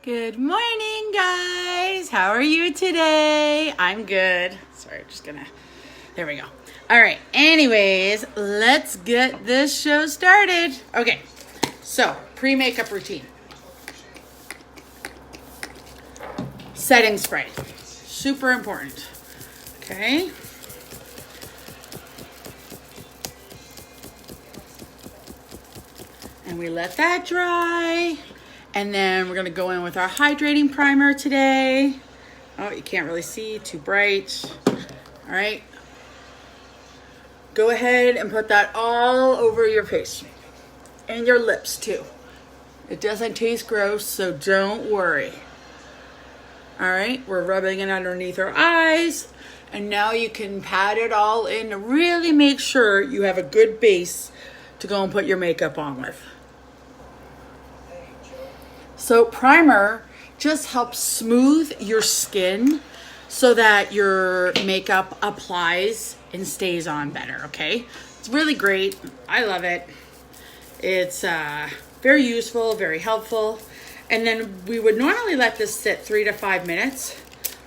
Good morning, guys. How are you today? I'm good. Sorry, there we go. All right. Anyways, let's get this show started. Okay. So, pre-makeup routine. Setting spray. Super important. Okay. And we let that dry. And then we're going to go in with our hydrating primer today. Oh, you can't really see, too bright. All right. Go ahead and put that all over your face and your lips too. It doesn't taste gross, so don't worry. All right, we're rubbing it underneath our eyes. And now you can pat it all in to really make sure you have a good base to go and put your makeup on with. So primer just helps smooth your skin so that your makeup applies and stays on better, okay? It's really great. I love it. It's very useful, very helpful. And then we would normally let this sit 3 to 5 minutes,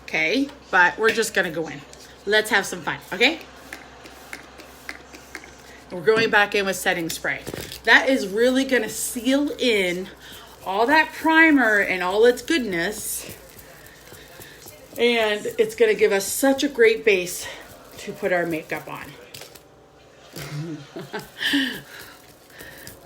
okay? But we're just gonna go in. Let's have some fun, okay? We're going back in with setting spray. That is really gonna seal in all that primer and all its goodness, and it's going to give us such a great base to put our makeup on.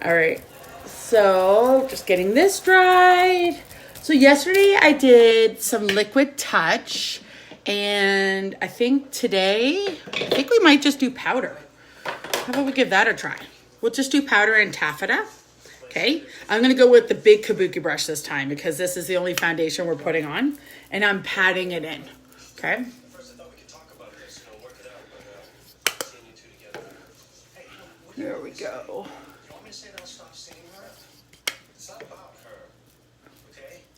All right, so just getting this dried. So yesterday I did some liquid touch, and I think today, we might just do powder. How about we give that a try? We'll just do powder and taffeta. Okay, I'm going to go with the big kabuki brush this time because this is the only foundation we're putting on, and I'm patting it in, okay? There we go.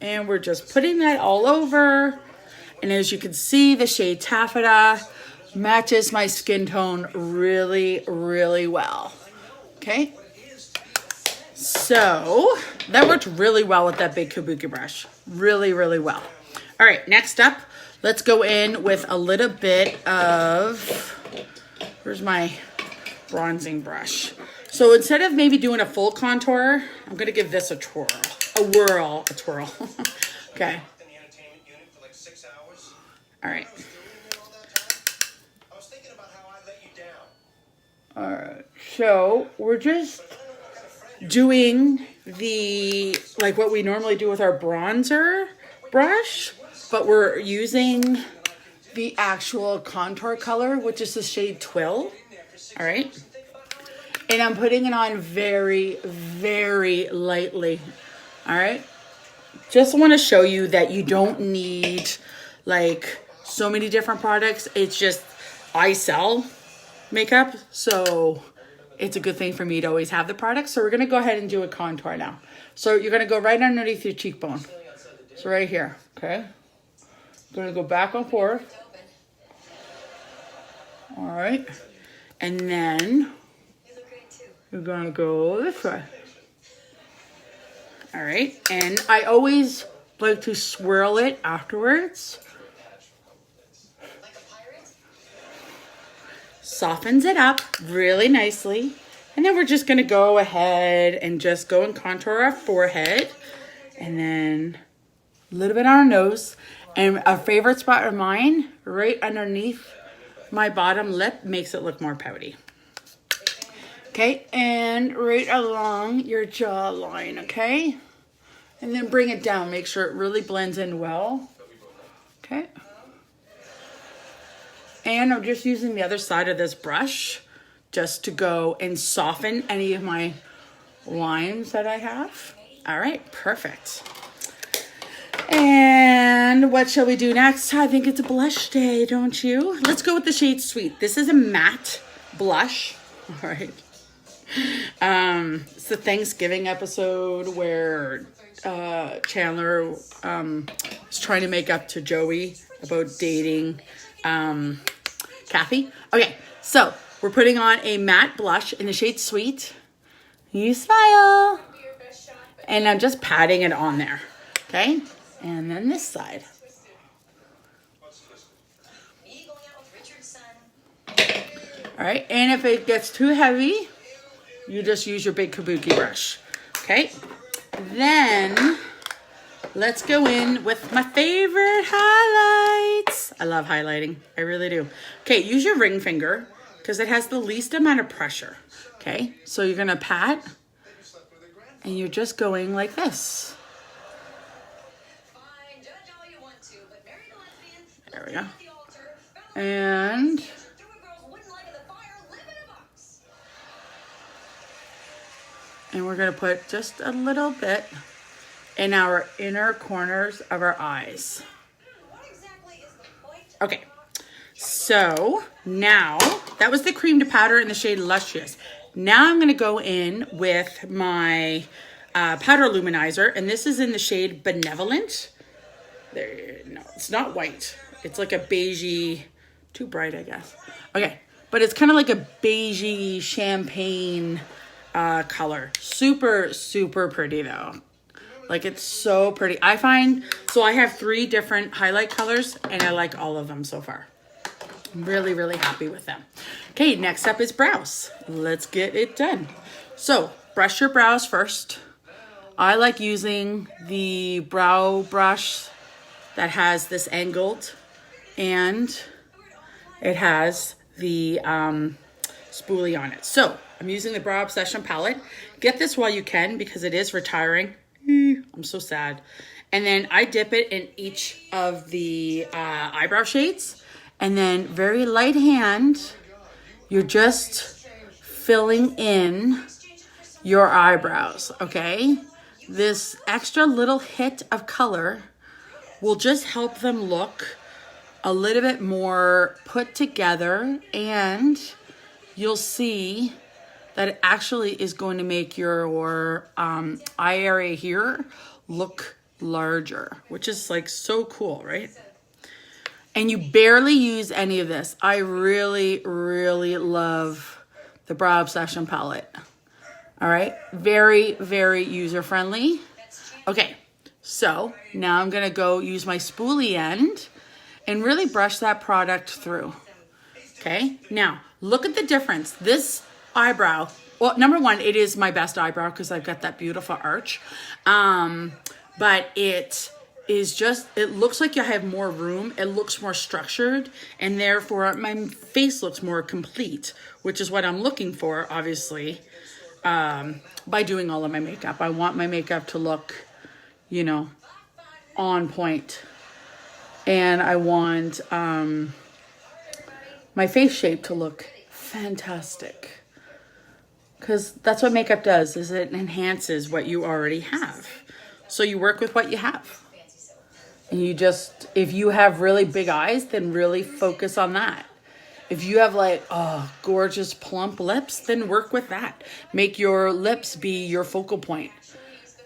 And we're just putting that all over, and as you can see, the shade Taffeta matches my skin tone really, really well, okay? So that worked really well with that big kabuki brush. Really, really well. All right, next up, let's go in with a little bit of, where's my bronzing brush? So instead of maybe doing a full contour, I'm gonna give this a twirl. Okay. All right. All right, so we're just doing what we normally do with our bronzer brush, but we're using the actual contour color, which is the shade Twill. All right. And I'm putting it on very, very lightly. All right. Just want to show you that you don't need so many different products. It's just, I sell makeup, so it's a good thing for me to always have the product. So we're going to go ahead and do a contour now. So you're going to go right underneath your cheekbone. So right here, okay? I'm going to go back and forth. All right. And then you're going to go this way. All right. And I always like to swirl it afterwards. Softens it up really nicely. And then we're just going to go ahead and just go and contour our forehead. And then a little bit on our nose. And a favorite spot of mine, right underneath my bottom lip, makes it look more pouty. Okay, and right along your jawline, okay? And then bring it down. Make sure it really blends in well. Okay. And I'm just using the other side of this brush just to go and soften any of my lines that I have. All right, perfect. And what shall we do next? I think it's a blush day, don't you? Let's go with the shade Sweet. This is a matte blush. All right. It's the Thanksgiving episode where Chandler is trying to make up to Joey about dating Kathy. Okay, so we're putting on a matte blush in the shade Sweet. You smile. And I'm just patting it on there. Okay, And then this side. All right, and if it gets too heavy, you just use your big kabuki brush. Okay, then let's go in with my favorite highlights. I love highlighting, I really do. Okay, use your ring finger because it has the least amount of pressure. Okay, so you're gonna pat and you're just going like this. There we go. And we're going to put just a little bit in our inner corners of our eyes. Okay, so now that was the cream to powder in the shade Luscious. Now I'm going to go in with my powder luminizer, and this is in the shade Benevolent. There, no, it's not white. It's like a beigey, too bright, I guess. Okay, but it's kind of like a beigey champagne color. Super, super pretty though. Like, it's so pretty. I find, so I have 3 different highlight colors and I like all of them so far. I'm really, really happy with them. Okay, next up is brows. Let's get it done. So, brush your brows first. I like using the brow brush that has this angled and it has the spoolie on it. So, I'm using the Brow Obsession palette. Get this while you can because it is retiring. I'm so sad. And then I dip it in each of the eyebrow shades. And then very light hand, you're just filling in your eyebrows, okay? This extra little hit of color will just help them look a little bit more put together, and you'll see that it actually is going to make your eye area here look larger, which is like so cool, right? And you barely use any of this. I really, really love the Brow Obsession palette. All right, very, very user-friendly. Okay, so now I'm gonna go use my spoolie end and really brush that product through. Okay, now look at the difference. This eyebrow, well, number one, it is my best eyebrow because I've got that beautiful arch. But it is just, it looks like you have more room. It looks more structured, and therefore my face looks more complete, which is what I'm looking for, obviously, by doing all of my makeup. I want my makeup to look, you know, on point. And I want my face shape to look fantastic. Because that's what makeup does, is it enhances what you already have. So you work with what you have. And you just, if you have really big eyes, then really focus on that. If you have like, oh, gorgeous plump lips, then work with that. Make your lips be your focal point.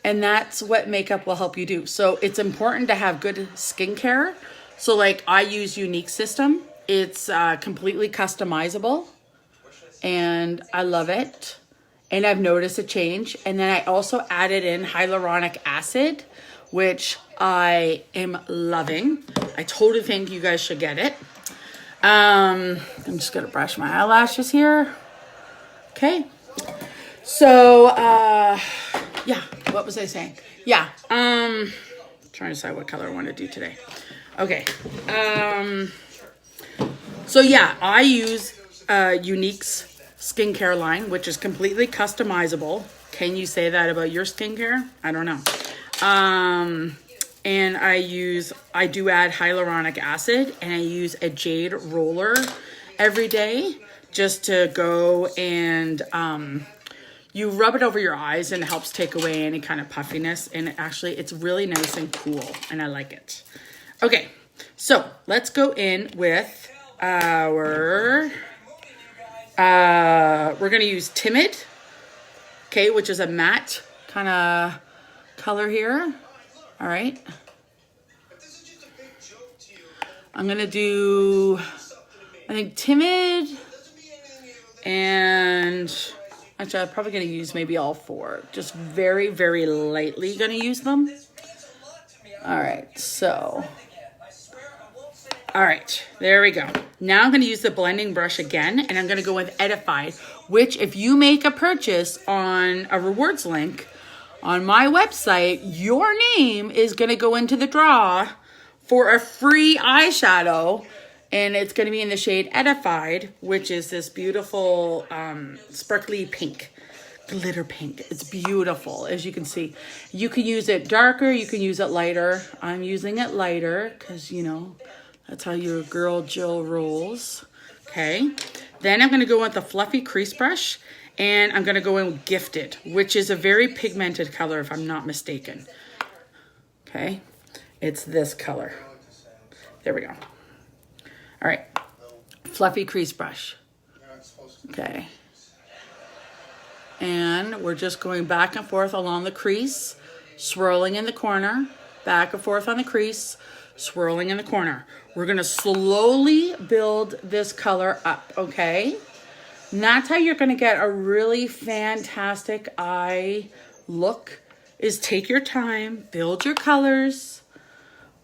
And that's what makeup will help you do. So it's important to have good skincare. So like I use Unique System. It's completely customizable. And I love it. And I've noticed a change. And then I also added in hyaluronic acid, which I am loving. I totally think you guys should get it. I'm just gonna brush my eyelashes here. Okay. So, yeah, what was I saying? Yeah, trying to decide what color I want to do today. Okay. So yeah, I use Unique's skincare line, which is completely customizable. Can you say that about your skincare? I don't know. And I do add hyaluronic acid, and I use a jade roller every day just to go and, you rub it over your eyes and it helps take away any kind of puffiness. And it's really nice and cool, and I like it. Okay, so let's go in with our, we're going to use Timid, okay, which is a matte kind of color here. All right. I'm going to do, I think, Timid, and actually I'm probably going to use maybe all 4. Just very, very lightly going to use them. All right, so. All right, there we go. Now I'm going to use the blending brush again, and I'm going to go with Edified, which if you make a purchase on a rewards link on my website, your name is going to go into the draw for a free eyeshadow, and it's going to be in the shade Edified, which is this beautiful sparkly pink, glitter pink. It's beautiful, as you can see. You can use it darker, you can use it lighter. I'm using it lighter because, you know, that's how your girl Jill rolls. Okay. Then I'm going to go with the fluffy crease brush, and I'm going to go in with Gifted, which is a very pigmented color if I'm not mistaken. Okay. It's this color. There we go. All right. Fluffy crease brush. Okay. And we're just going back and forth along the crease, swirling in the corner, back and forth on the crease, swirling in the corner. We're going to slowly build this color up, okay? And that's how you're going to get a really fantastic eye look, is take your time, build your colors,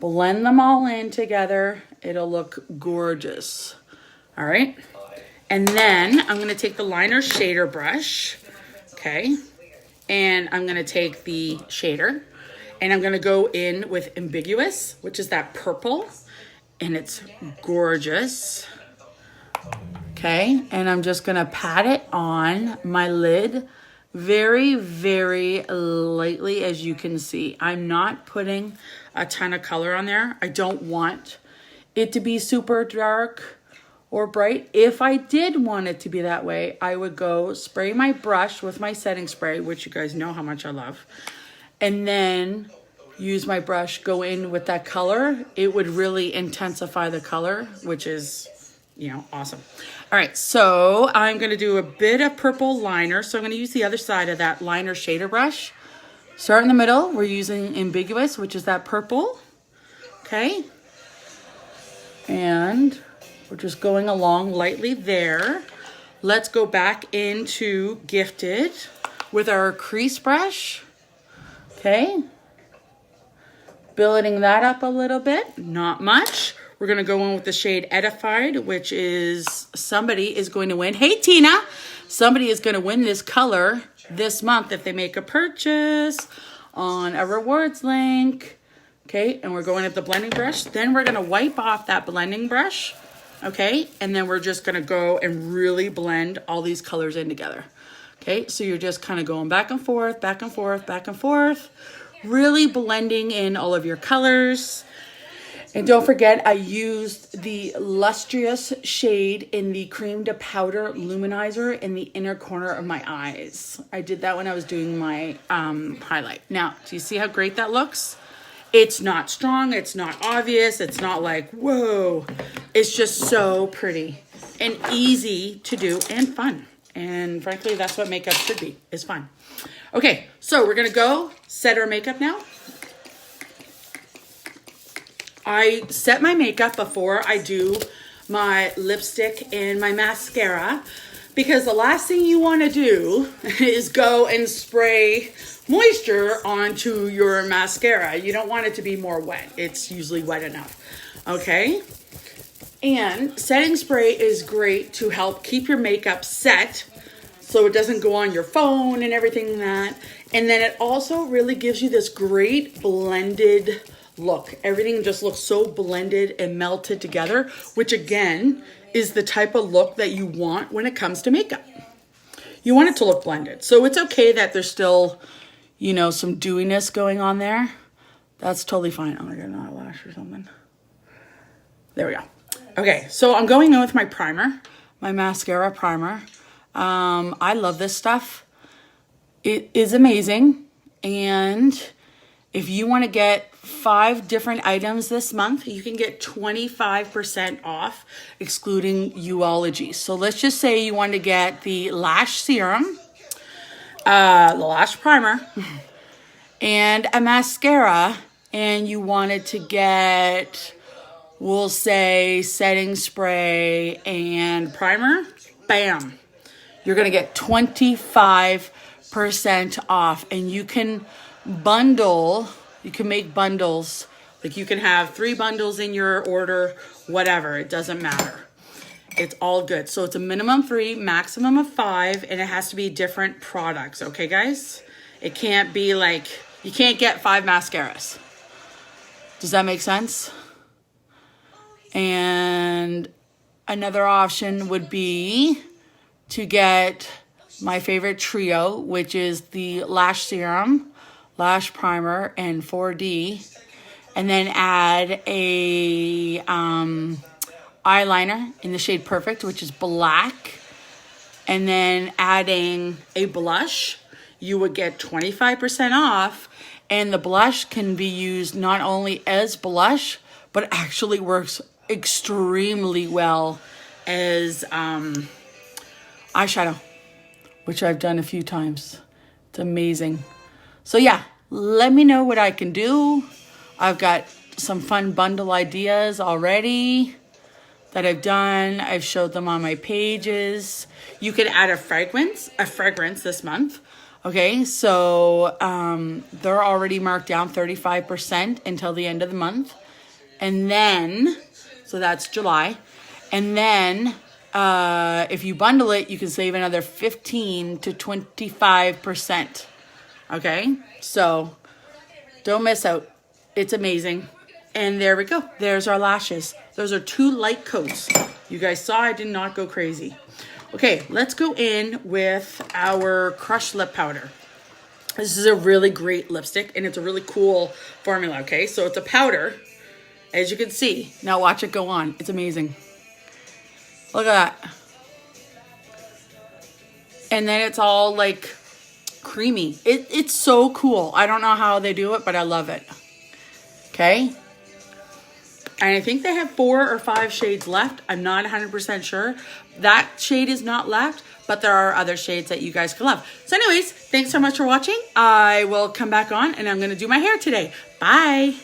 blend them all in together. It'll look gorgeous. All right? And then I'm going to take the liner shader brush, okay? And I'm going to take the shader, and I'm going to go in with Ambiguous, which is that purple, and it's gorgeous. Okay, and I'm just going to pat it on my lid very, very lightly, as you can see. I'm not putting a ton of color on there. I don't want it to be super dark or bright. If I did want it to be that way, I would go spray my brush with my setting spray, which you guys know how much I love, and then use my brush, go in with that color. It would really intensify the color, which is, you know, awesome. All right, so I'm going to do a bit of purple liner. So I'm going to use the other side of that liner shader brush. Start in the middle. We're using Ambiguous, which is that purple. Okay. And we're just going along lightly there. Let's go back into Gifted with our crease brush. Okay. Building that up a little bit, not much. We're going to go in with the shade Edified, which is, somebody is going to win. Hey, Tina. Somebody is going to win this color this month if they make a purchase on a rewards link. Okay, and we're going with the blending brush. Then we're going to wipe off that blending brush. Okay, and then we're just going to go and really blend all these colors in together. Okay, so you're just kind of going back and forth, back and forth, back and forth. Really blending in all of your colors. And don't forget, I used the lustrous shade in the cream to powder luminizer in the inner corner of my eyes. I did that when I was doing my highlight. Now, do you see how great that looks? It's not strong, it's not obvious, it's not like, whoa. It's just so pretty and easy to do and fun. And frankly, that's what makeup should be, is fun. Okay, so we're gonna go set our makeup now. I set my makeup before I do my lipstick and my mascara, because the last thing you wanna do is go and spray moisture onto your mascara. You don't want it to be more wet. It's usually wet enough, okay? And setting spray is great to help keep your makeup set so it doesn't go on your phone and everything like that. And then it also really gives you this great blended look. Everything just looks so blended and melted together, which again is the type of look that you want when it comes to makeup. You want it to look blended. So it's okay that there's still, you know, some dewiness going on there. That's totally fine. Oh, I got an eyelash or something. There we go. Okay, so I'm going in with my primer, my mascara primer. I love this stuff. It is amazing. And if you want to get 5 different items this month, you can get 25% off, excluding Uology. So let's just say you want to get the lash serum, the lash primer, and a mascara, and you wanted to get, we'll say, setting spray and primer, bam. You're going to get 25% off, and you can bundle You can make bundles. Like you can have 3 bundles in your order, whatever. It doesn't matter. It's all good. So it's a minimum 3, maximum of 5, and it has to be different products. Okay, guys? It can't be like, you can't get 5 mascaras. Does that make sense? And another option would be to get my favorite trio, which is the lash serum, lash primer, and 4D. And then add a eyeliner in the shade Perfect, which is black. And then adding a blush, you would get 25% off. And the blush can be used not only as blush, but actually works extremely well as eyeshadow, which I've done a few times. It's amazing. So yeah, let me know what I can do. I've got some fun bundle ideas already that I've done. I've showed them on my pages. You could add a fragrance this month. Okay, so they're already marked down 35% until the end of the month. And then, so that's July. And then if you bundle it, you can save another 15 to 25%. Okay, so don't miss out. It's amazing. And there we go. There's our lashes. Those are 2 light coats. You guys saw I did not go crazy. Okay, let's go in with our Crush Lip Powder. This is a really great lipstick, and it's a really cool formula, okay? So it's a powder, as you can see. Now watch it go on. It's amazing. Look at that. And then it's all like creamy. It's so cool. I don't know how they do it, but I love it. Okay? And I think they have 4 or 5 shades left. I'm not 100% sure. That shade is not left, but there are other shades that you guys can love. So anyways, thanks so much for watching. I will come back on and I'm going to do my hair today. Bye.